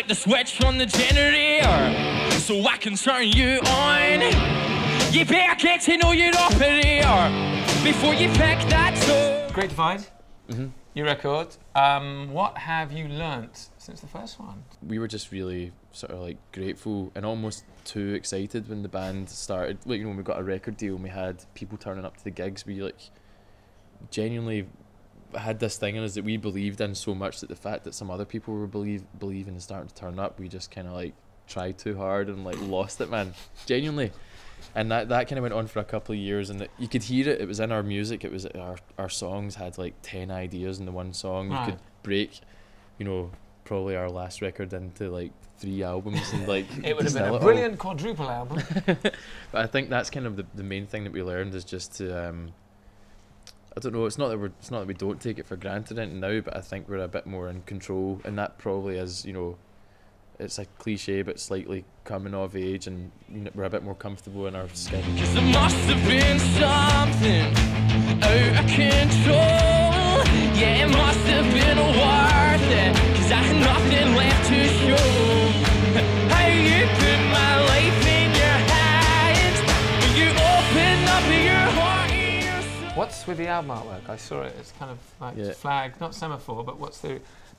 flick the switch on the generator so I can turn you on. You better get to know your operator before you pick that tone. Great Divide, your record. What have you learnt since the first one? We were just really sort of like grateful and almost too excited when the band started. Like, you know, when we got a record deal and we had people turning up to the gigs, we like genuinely had this thing in us that we believed in so much that the fact that some other people were believing and starting to turn up, we just kind of like tried too hard and like lost it, man, genuinely. And that kind of went on for a couple of years, and you could hear it. It was in our music. It was our songs had like 10 ideas in the one song. Right. You could break, you know, probably our last record into like 3 albums and like It would have been a distill it brilliant quadruple album. But I think that's kind of the main thing that we learned is just to I don't know, it's not that we don't take it for granted now, but I think we're a bit more in control, and that probably is, you know, it's a cliche but slightly coming of age, and you know, we're a bit more comfortable in our skin. 'Cause there must have been something out of control. Yeah, it must have been worth it, 'cause I had nothing left to show. How you put my life in your hands when you open up your heart and your soul. What's with the album artwork? I saw it. It's kind of like flag, not semaphore, but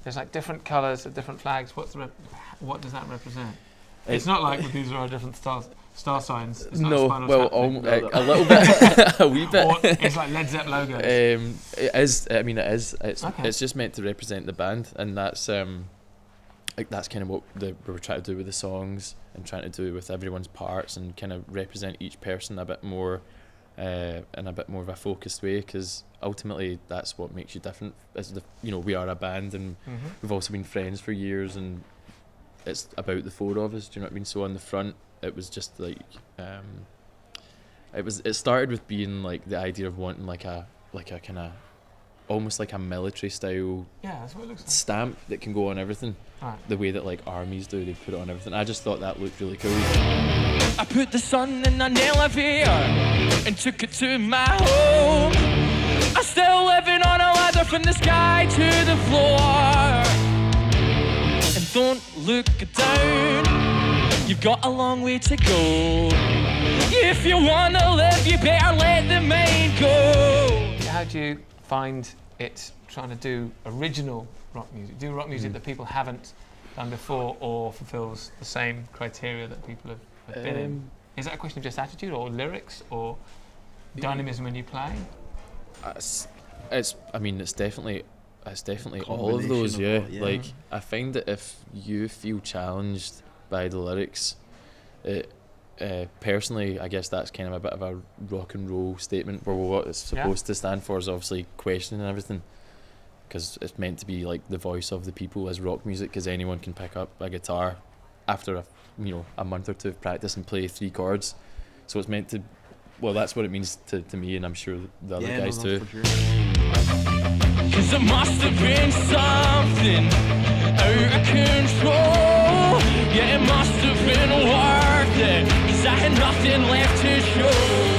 there's like different colours of different flags. What does that represent? It's not like these are our different star signs. It's not No, Spinal well, Tap thing. a little bit, a wee bit. Or it's like Led Zepp logos. It is. I mean, it is. Okay. It's just meant to represent the band, and that's like that's kind of what we were trying to do with the songs and trying to do with everyone's parts and kind of represent each person a bit more in a bit more of a focused way, because ultimately that's what makes you different. You know, we are a band, and we've also been friends for years, and it's about the 4 of us. Do you know what I mean? So on the front, it was just like it started with being like the idea of wanting like a kind of almost like a military style That's what it looks like. stamp that can go on everything. Right. The way that like armies do, they put it on everything. I just thought that looked really cool. I put the sun in an elevator and took it to my home. I'm still living on a ladder from the sky to the floor. And don't look down, you've got a long way to go. If you wanna live, you better let the main go. How do you find it trying to do original rock music? Do rock music that people haven't done before or fulfills the same criteria that people have been in? Is that a question of just attitude or lyrics or dynamism when you play? I mean, it's definitely all of those. Yeah. Like, I find that if you feel challenged by the lyrics, personally, I guess that's kind of a bit of a rock and roll statement, where what it's supposed to stand for is obviously questioning everything, because it's meant to be like the voice of the people as rock music, because anyone can pick up a guitar after a month or two of practice and play 3 chords. So it's meant to, well, that's what it means to me, and I'm sure the other guys too. For sure. 'Cause it must have been something out of control. Yeah, it must have been worth it, 'cause I had nothing left to show.